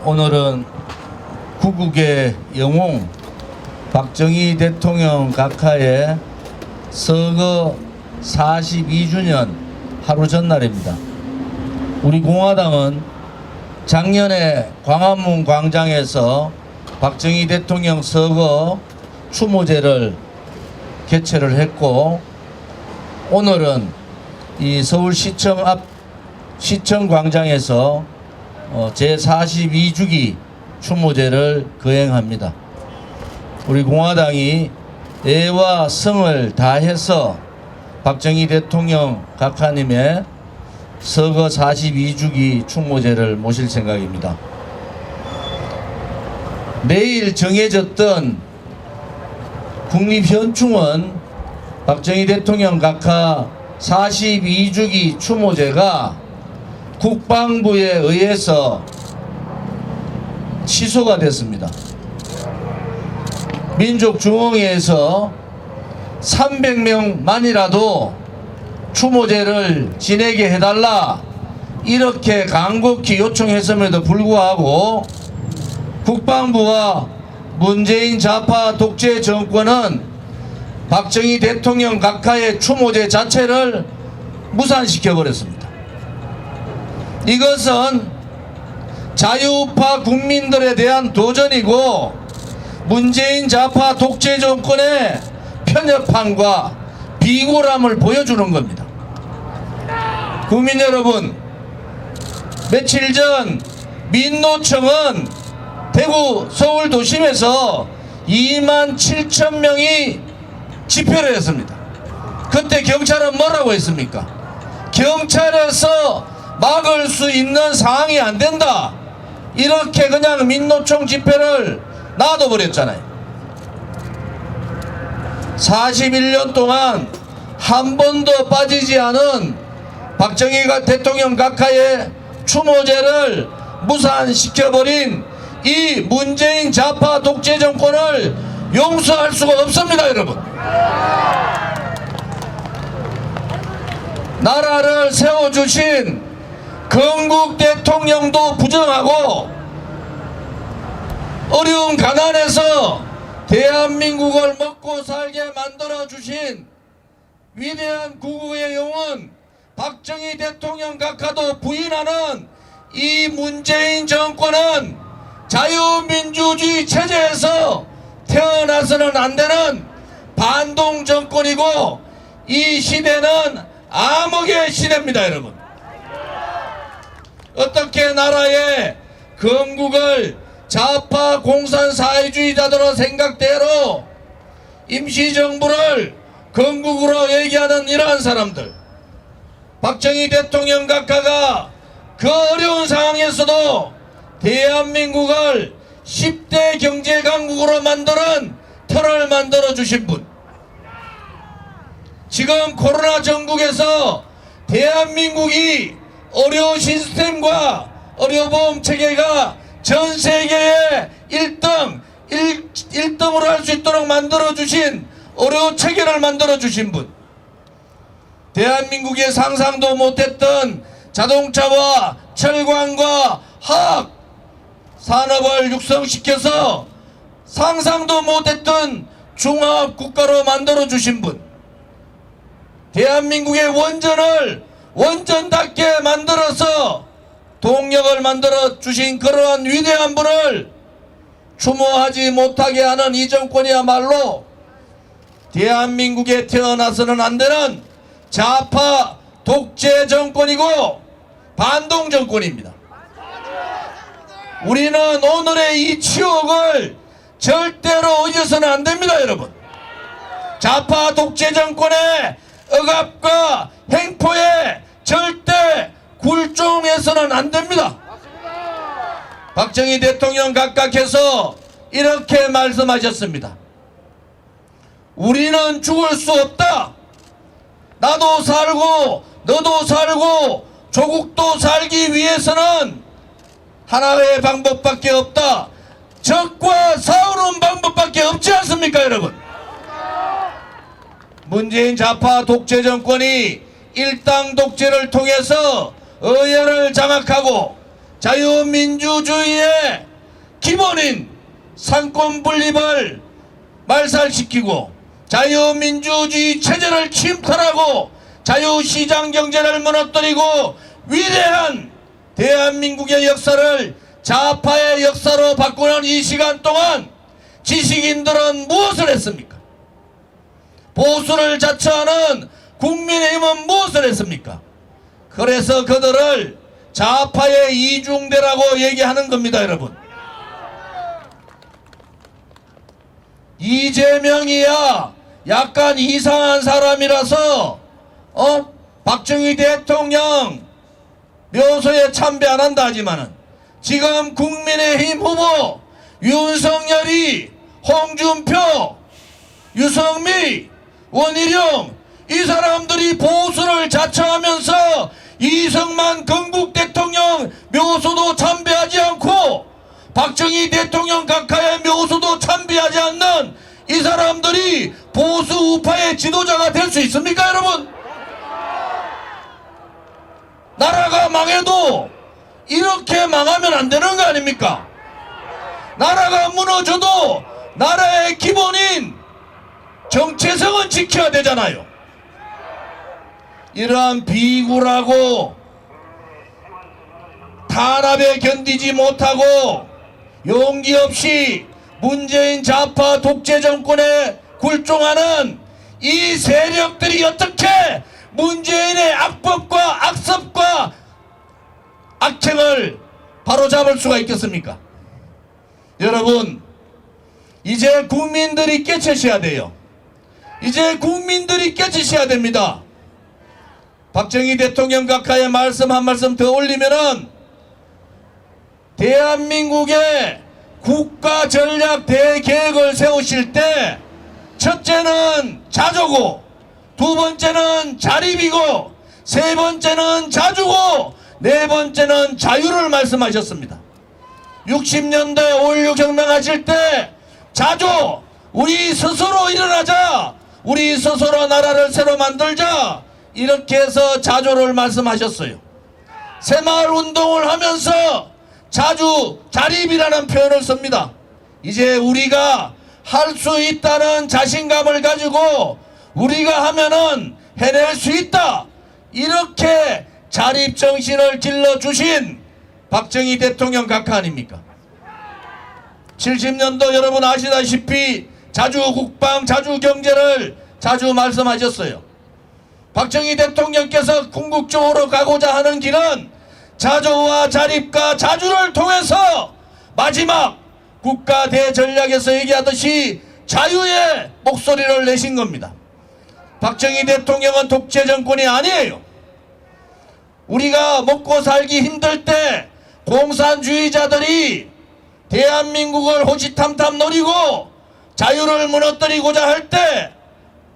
오늘은 구국의 영웅 박정희 대통령 각하의 서거 42주년 하루 전날입니다. 우리 공화당은 작년에 광화문 광장에서 박정희 대통령 서거 추모제를 개최를 했고, 오늘은 이 서울시청 앞 시청광장에서 제42주기 추모제를 거행합니다. 우리 공화당이 애와 성을 다해서 박정희 대통령 각하님의 서거 42주기 추모제를 모실 생각입니다. 내일 정해졌던 국립현충원 박정희 대통령 각하 42주기 추모제가 국방부에 의해서 취소가 됐습니다. 민족중흥회에서 300명만이라도 추모제를 지내게 해달라 이렇게 간곡히 요청했음에도 불구하고 국방부와 문재인 좌파 독재 정권은 박정희 대통령 각하의 추모제 자체를 무산시켜 버렸습니다. 이것은 자유우파 국민들에 대한 도전이고 문재인 좌파 독재 정권의 편협함과 비굴함을 보여주는 겁니다. 국민 여러분, 며칠 전 민노총은 대구 서울 도심에서 27,000명이 집회를 했습니다. 그때 경찰은 뭐라고 했습니까? 경찰에서 막을 수 있는 상황이 안 된다, 이렇게 그냥 민노총 집회를 놔둬버렸잖아요. 41년 동안 한 번도 빠지지 않은 박정희 대통령 각하의 추모제를 무산시켜버린 이 문재인 좌파 독재 정권을 용서할 수가 없습니다. 여러분, 나라를 세워주신 건국 대통령도 부정하고 어려운 가난에서 대한민국을 먹고 살게 만들어주신 위대한 구국의 영웅 박정희 대통령 각하도 부인하는 이 문재인 정권은 자유민주주의 체제에서 태어나서는 안 되는 반동 정권이고, 이 시대는 암흑의 시대입니다. 여러분, 어떻게 나라의 건국을 좌파 공산사회주의자들의 생각대로 임시정부를 건국으로 얘기하는 이러한 사람들, 박정희 대통령 각하가 그 어려운 상황에서도 대한민국을 10대 경제강국으로 만드는 틀을 만들어 주신 분, 지금 코로나 전국에서 대한민국이 의료 시스템과 의료보험 체계가 전 세계에 1등으로 할 수 있도록 만들어 주신 의료 체계를 만들어 주신 분, 대한민국에 상상도 못했던 자동차와 철강과 화학 산업을 육성시켜서 상상도 못했던 종합 국가로 만들어 주신 분, 대한민국의 원전을 원전답게 만들어서 동력을 만들어 주신 그러한 위대한 분을 추모하지 못하게 하는 이 정권이야말로 대한민국에 태어나서는 안 되는 좌파 독재 정권이고 반동 정권입니다. 우리는 오늘의 이 치욕을 절대로 잊어서는 안 됩니다. 여러분, 좌파 독재 정권의 억압과 행포에 절대 굴종해서는 안 됩니다. 박정희 대통령 각하께서 이렇게 말씀하셨습니다. 우리는 죽을 수 없다. 나도 살고 너도 살고 조국도 살기 위해서는 하나의 방법밖에 없다. 적과 싸우는 방법밖에 없지 않습니까, 여러분? 문재인 좌파 독재 정권이 일당 독재를 통해서 의회를 장악하고 자유민주주의의 기본인 상권 분립을 말살시키고 자유민주주의 체제를 침탈하고 자유시장 경제를 무너뜨리고 위대한 대한민국의 역사를 좌파의 역사로 바꾸는 이 시간 동안 지식인들은 무엇을 했습니까? 보수를 자처하는 국민의힘은 무엇을 했습니까? 그래서 그들을 좌파의 이중대라고 얘기하는 겁니다, 여러분. 이재명이야 약간 이상한 사람이라서 박정희 대통령 묘소에 참배 안 한다 하지만은 지금 국민의힘 후보 윤석열이, 홍준표, 유성미, 원희룡 이 사람들이 보수를 자처하면서 이승만 건국 대통령 묘소도 참배하지 않고 박정희 대통령 각하의 묘소도 참배하지 않는 이 사람들이 보수 우파의 지도자가 될 수 있습니까, 여러분? 나라가 망해도 이렇게 망하면 안 되는 거 아닙니까? 나라가 무너져도 나라의 기본인 정체성은 지켜야 되잖아요. 이러한 비굴하고 탄압에 견디지 못하고 용기 없이 문재인 좌파 독재 정권에 굴종하는 이 세력들이 어떻게 문재인의 악법과 악습과 악행을 바로잡을 수가 있겠습니까? 여러분, 이제 국민들이 깨치셔야 돼요. 이제 국민들이 깨치셔야 됩니다. 박정희 대통령 각하의 말씀 한 말씀 더 올리면은 대한민국의 국가 전략 대계획을 세우실 때 첫째는 자조고 두 번째는 자립이고 세 번째는 자주고 네 번째는 자유를 말씀하셨습니다. 60년대 5.16 혁명하실 때 자조, 우리 스스로 일어나자, 우리 스스로 나라를 새로 만들자, 이렇게 해서 자조를 말씀하셨어요. 새마을 운동을 하면서 자주 자립이라는 표현을 씁니다. 이제 우리가 할 수 있다는 자신감을 가지고 우리가 하면은 해낼 수 있다, 이렇게 자립정신을 길러주신 박정희 대통령 각하 아닙니까? 70년도 여러분 아시다시피 자주국방 자주경제를 자주 말씀하셨어요. 박정희 대통령께서 궁극적으로 가고자 하는 길은 자조와 자립과 자주를 통해서 마지막 국가 대전략에서 얘기하듯이 자유의 목소리를 내신 겁니다. 박정희 대통령은 독재 정권이 아니에요. 우리가 먹고 살기 힘들 때 공산주의자들이 대한민국을 호시탐탐 노리고 자유를 무너뜨리고자 할 때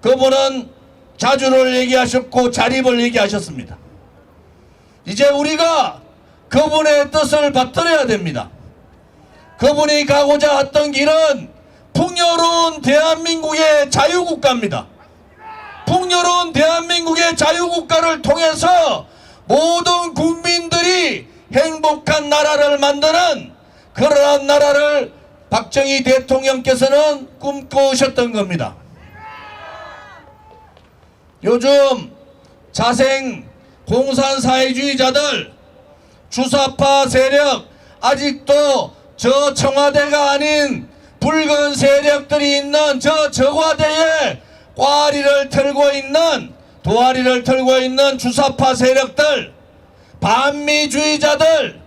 그분은 자주를 얘기하셨고 자립을 얘기하셨습니다. 이제 우리가 그분의 뜻을 받들어야 됩니다. 그분이 가고자 했던 길은 풍요로운 대한민국의 자유국가입니다. 풍요로운 대한민국의 자유국가를 통해서 모든 국민들이 행복한 나라를 만드는 그러한 나라를 박정희 대통령께서는 꿈꾸셨던 겁니다. 요즘 자생 공산사회주의자들, 주사파 세력, 아직도 저 청와대가 아닌 붉은 세력들이 있는 저 저과대에 꽈리를 털고 있는, 도화리를 털고 있는 주사파 세력들, 반미주의자들,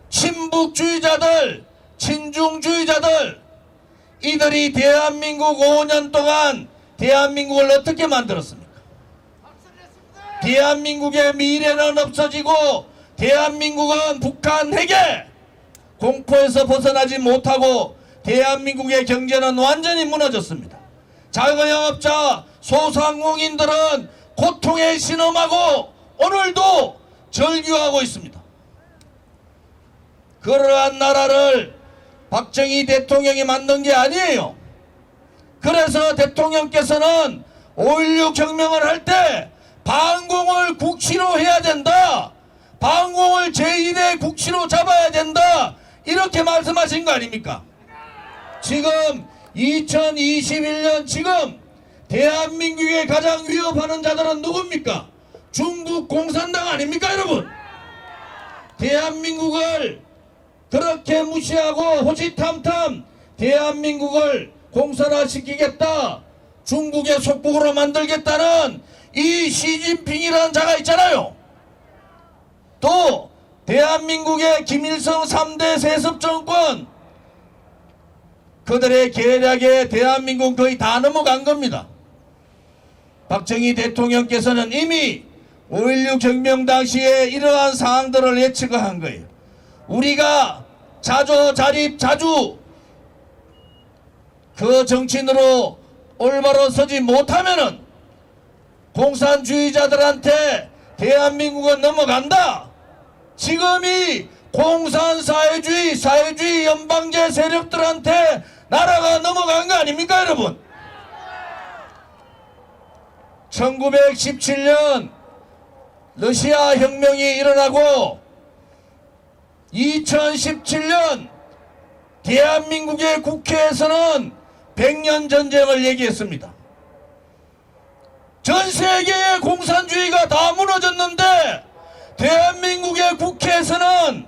친북주의자들, 친중주의자들, 이들이 대한민국 5년 동안 대한민국을 어떻게 만들었습니까? 대한민국의 미래는 없어지고 대한민국은 북한 핵에 공포에서 벗어나지 못하고 대한민국의 경제는 완전히 무너졌습니다. 작은 영업자, 소상공인들은 고통에 신음하고 오늘도 절규하고 있습니다. 그러한 나라를 박정희 대통령이 만든 게 아니에요. 그래서 대통령께서는 5.16 혁명을 할 때 반공을 국시로 해야 된다, 반공을 제1의 국시로 잡아야 된다, 이렇게 말씀하신 거 아닙니까? 지금 2021년 지금 대한민국에 가장 위협하는 자들은 누굽니까? 중국 공산당 아닙니까 여러분? 대한민국을 그렇게 무시하고 호시탐탐 대한민국을 공산화시키겠다, 중국의 속국으로 만들겠다는 이 시진핑이라는 자가 있잖아요. 또 대한민국의 김일성 3대 세습정권, 그들의 계략에 대한민국 거의 다 넘어간 겁니다. 박정희 대통령께서는 이미 5.16 혁명 당시에 이러한 상황들을 예측을 한 거예요. 우리가 자주 그 정치인으로 올바로 서지 못하면은 공산주의자들한테 대한민국은 넘어간다. 지금이 사회주의 연방제 세력들한테 나라가 넘어간 거 아닙니까 여러분? 1917년 러시아 혁명이 일어나고 2017년 대한민국의 국회에서는 100년 전쟁을 얘기했습니다. 전 세계의 공산주의가 다 무너졌는데 대한민국의 국회에서는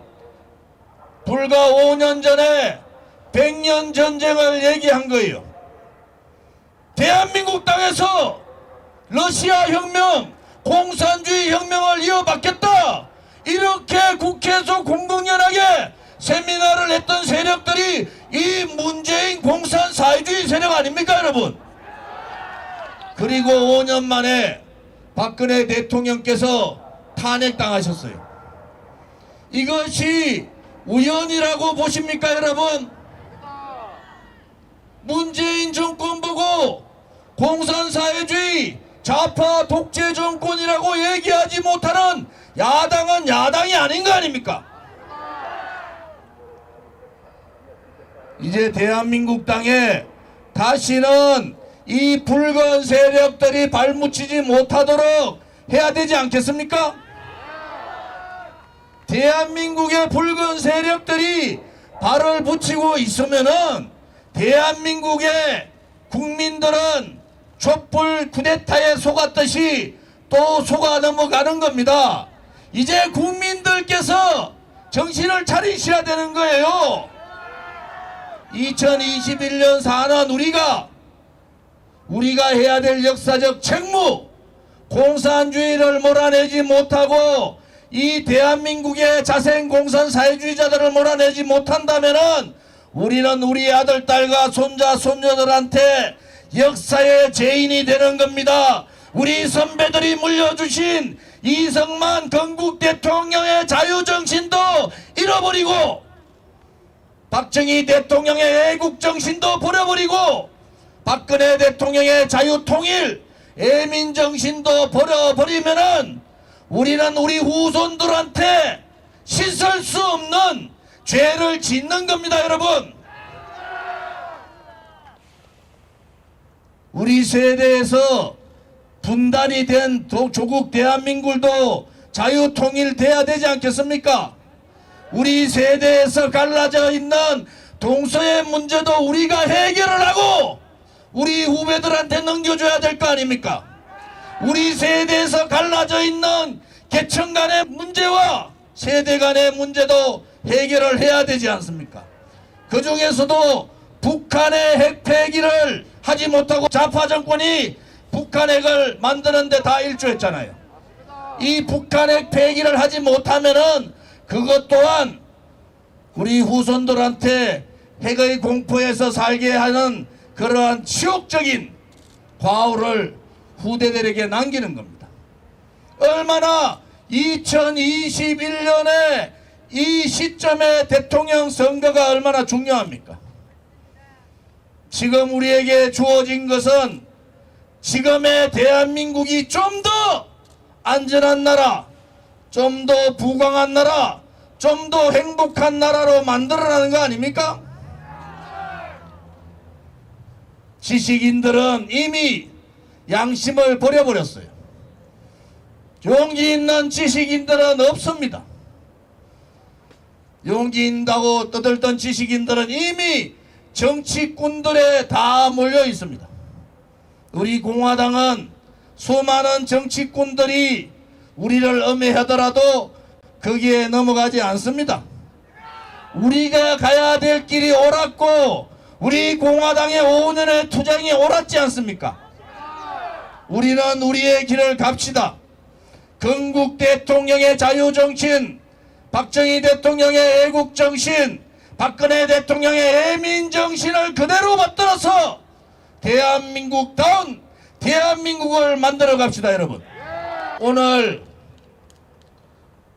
불과 5년 전에 100년 전쟁을 얘기한 거예요. 대한민국 땅에서 러시아 혁명, 공산주의 혁명을 이어받겠다, 이렇게 국회에서 공공연하게 세미나를 했던 세력들이 이 문재인 공산사회주의 세력 아닙니까 여러분? 그리고 5년 만에 박근혜 대통령께서 탄핵당하셨어요. 이것이 우연이라고 보십니까 여러분? 문재인 정권 보고 공산사회주의 좌파 독재 정권이라고 얘기하지 못하는 야당은 야당이 아닌 거 아닙니까? 이제 대한민국 땅에 다시는 이 붉은 세력들이 발묻히지 못하도록 해야 되지 않겠습니까? 대한민국의 붉은 세력들이 발을 붙이고 있으면은 대한민국의 국민들은 촛불 쿠데타에 속았듯이 또 속아 넘어가는 겁니다. 이제 국민들께서 정신을 차리셔야 되는 거예요. 2021년 사는 우리가 해야 될 역사적 책무, 공산주의를 몰아내지 못하고 이 대한민국의 자생 공산사회주의자들을 몰아내지 못한다면은 우리는 우리 아들, 딸과 손자, 손녀들한테 역사의 죄인이 되는 겁니다. 우리 선배들이 물려주신 이승만 건국 대통령의 자유정신도 잃어버리고 박정희 대통령의 애국정신도 버려버리고 박근혜 대통령의 자유통일, 애민정신도 버려버리면은 우리는 우리 후손들한테 씻을 수 없는 죄를 짓는 겁니다 여러분. 우리 세대에서 분단이 된 조국 대한민국도 자유통일돼야 되지 않겠습니까? 우리 세대에서 갈라져 있는 동서의 문제도 우리가 해결을 하고 우리 후배들한테 넘겨줘야 될 거 아닙니까? 우리 세대에서 갈라져 있는 계층 간의 문제와 세대 간의 문제도 해결을 해야 되지 않습니까? 그 중에서도 북한의 핵 폐기를 하지 못하고 좌파 정권이 북한 핵을 만드는데 다 일조했잖아요. 이 북한 핵 폐기를 하지 못하면은 그것 또한 우리 후손들한테 핵의 공포에서 살게 하는 그러한 치욕적인 과오를 후대들에게 남기는 겁니다. 얼마나 2021년에 이 시점에 대통령 선거가 얼마나 중요합니까? 지금 우리에게 주어진 것은 지금의 대한민국이 좀 더 안전한 나라, 좀 더 부강한 나라, 좀 더 행복한 나라로 만들어라는 거 아닙니까? 지식인들은 이미 양심을 버려버렸어요. 용기 있는 지식인들은 없습니다. 용기 있다고 떠들던 지식인들은 이미 정치꾼들에 다 몰려 있습니다. 우리 공화당은 수많은 정치꾼들이 우리를 엄해하더라도 거기에 넘어가지 않습니다. 우리가 가야 될 길이 옳았고 우리 공화당의 5년의 투쟁이 옳았지 않습니까? 우리는 우리의 길을 갑시다. 건국 대통령의 자유정신, 박정희 대통령의 애국정신, 박근혜 대통령의 애민정신을 그대로 받들어서 대한민국다운 대한민국을 만들어 갑시다. 여러분, 오늘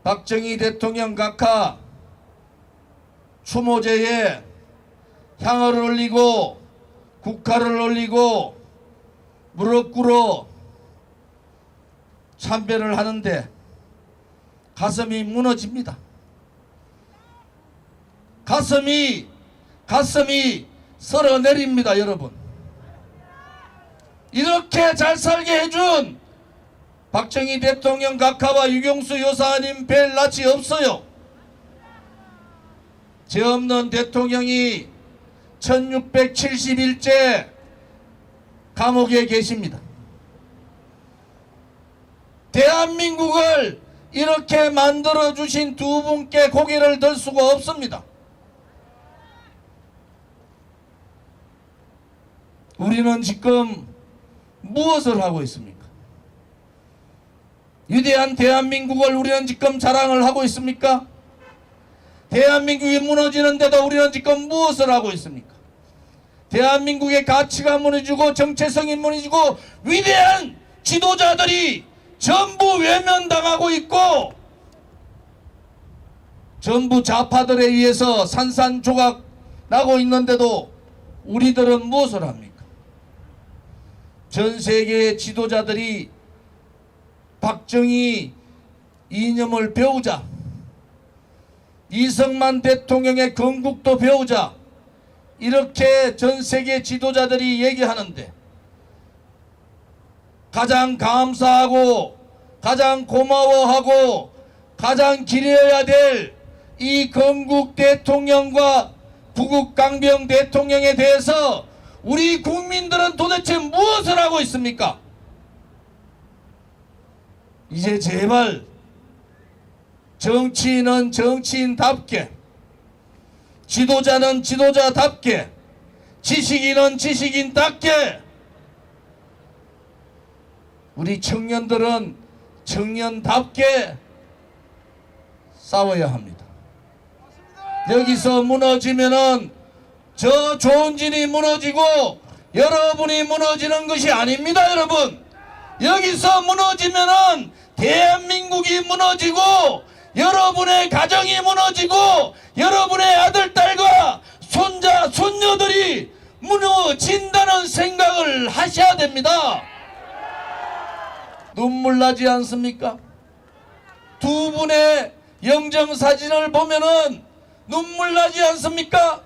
박정희 대통령 각하 추모제에 향을 올리고 국화를 올리고 무릎 꿇어 참배를 하는데 가슴이 무너집니다. 가슴이 쓸어내립니다. 여러분, 이렇게 잘 살게 해준 박정희 대통령 각하와 유경수 여사님 뵐 낯이 없어요. 죄 없는 대통령이 1671째 감옥에 계십니다. 대한민국을 이렇게 만들어주신 두 분께 고개를 들 수가 없습니다. 우리는 지금 무엇을 하고 있습니까? 위대한 대한민국을 우리는 지금 자랑을 하고 있습니까? 대한민국이 무너지는데도 우리는 지금 무엇을 하고 있습니까? 대한민국의 가치가 무너지고 정체성이 무너지고 위대한 지도자들이 전부 외면당하고 있고 전부 좌파들에 의해서 산산조각 나고 있는데도 우리들은 무엇을 합니까? 전 세계의 지도자들이 박정희 이념을 배우자, 이승만 대통령의 건국도 배우자, 이렇게 전 세계 지도자들이 얘기하는데 가장 감사하고 가장 고마워하고 가장 기려야 될 이 건국 대통령과 부국 강병 대통령에 대해서 우리 국민들은 도대체 무엇을 하고 있습니까? 이제 제발 정치인은 정치인답게, 지도자는 지도자답게, 지식인은 지식인답게, 우리 청년들은 청년답게 싸워야 합니다. 여기서 무너지면은 저 좋은 진이 무너지고 여러분이 무너지는 것이 아닙니다. 여러분, 여기서 무너지면은 대한민국이 무너지고 여러분의 가정이 무너지고 여러분의 아들, 딸과 손자, 손녀들이 무너진다는 생각을 하셔야 됩니다. 눈물 나지 않습니까? 두 분의 영정사진을 보면은 눈물 나지 않습니까?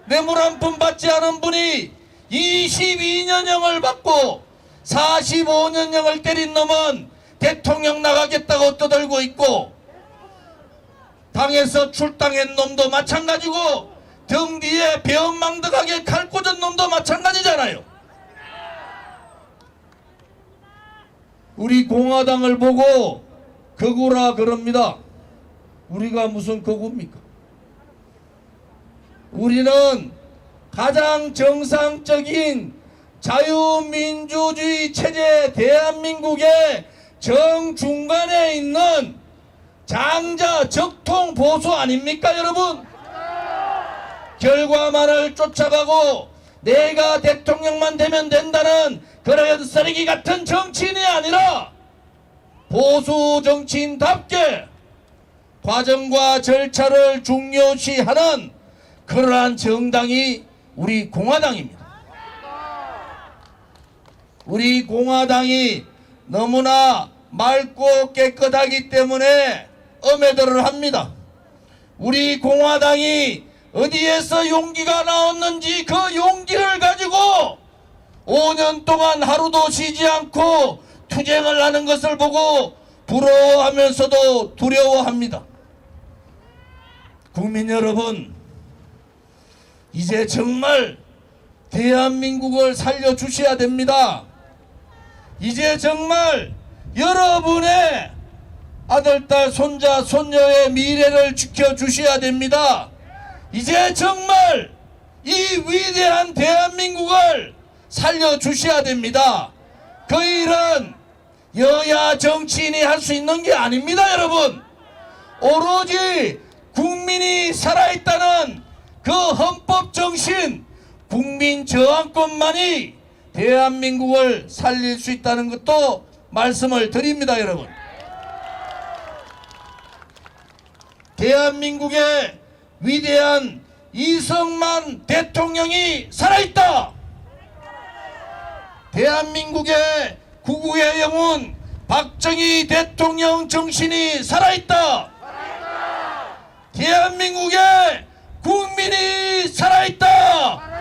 뇌물 한 푼 받지 않은 분이 22년형을 받고 45년형을 때린 놈은 대통령 나가겠다고 떠들고 있고, 당에서 출당한 놈도 마찬가지고 등 뒤에 배은망덕하게 칼 꽂은 놈도 마찬가지잖아요. 우리 공화당을 보고 거구라 그럽니다. 우리가 무슨 거구입니까? 우리는 가장 정상적인 자유민주주의 체제 대한민국의 정중간에 있는 장자 적통 보수 아닙니까, 여러분? 결과만을 쫓아가고 내가 대통령만 되면 된다는 그런 쓰레기 같은 정치인이 아니라 보수 정치인답게 과정과 절차를 중요시하는 그러한 정당이 우리 공화당입니다. 우리 공화당이 너무나 맑고 깨끗하기 때문에 엄해들을 합니다. 우리 공화당이 어디에서 용기가 나왔는지 그 용기를 가지고 5년 동안 하루도 쉬지 않고 투쟁을 하는 것을 보고 부러워하면서도 두려워합니다. 국민 여러분, 이제 정말 대한민국을 살려주셔야 됩니다. 이제 정말 여러분의 아들, 딸, 손자, 손녀의 미래를 지켜주셔야 됩니다. 이제 정말 이 위대한 대한민국을 살려주셔야 됩니다. 그 일은 여야 정치인이 할 수 있는 게 아닙니다, 여러분. 오로지 국민이 살아있다는 그 헌법 정신, 국민 저항권만이 대한민국을 살릴 수 있다는 것도 말씀을 드립니다, 여러분. 대한민국의 위대한 이승만 대통령이 살아있다. 대한민국의 구구의 영혼 박정희 대통령 정신이 살아있다. 대한민국의 국민이 살아있다.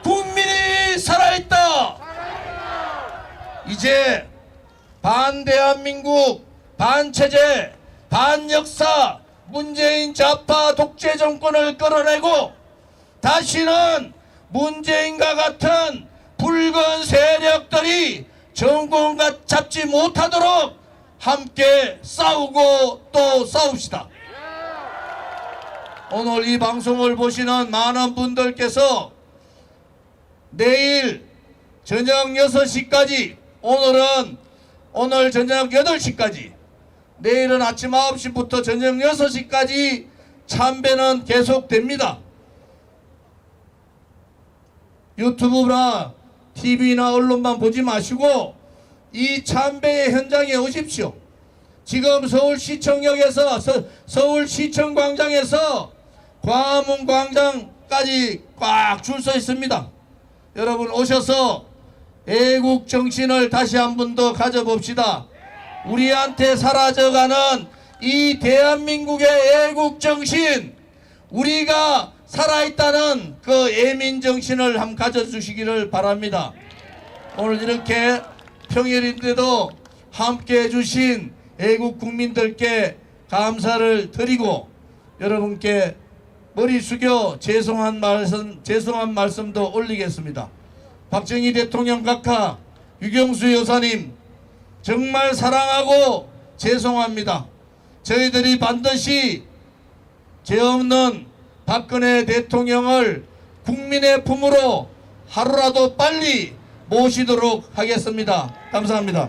국민이 살아있다. 이제 반대한민국, 반체제, 반역사, 문재인 좌파 독재 정권을 끌어내고 다시는 문재인과 같은 붉은 세력들이 정권 잡지 못하도록 함께 싸우고 또 싸웁시다. 오늘 이 방송을 보시는 많은 분들께서 내일 저녁 6시까지, 오늘 저녁 8시까지, 내일은 아침 9시부터 저녁 6시까지 참배는 계속됩니다. 유튜브나 TV나 언론만 보지 마시고 이 참배의 현장에 오십시오. 지금 서울시청역에서 서울시청광장에서 광화문 광장까지 꽉 줄 서 있습니다. 여러분 오셔서 애국 정신을 다시 한 번 더 가져봅시다. 우리한테 사라져가는 이 대한민국의 애국 정신, 우리가 살아있다는 그 애민 정신을 한번 가져주시기를 바랍니다. 오늘 이렇게 평일인데도 함께 해주신 애국 국민들께 감사를 드리고 여러분께 머리 숙여 죄송한 말씀도 올리겠습니다. 박정희 대통령 각하, 유경수 여사님 정말 사랑하고 죄송합니다. 저희들이 반드시 죄 없는 박근혜 대통령을 국민의 품으로 하루라도 빨리 모시도록 하겠습니다. 감사합니다.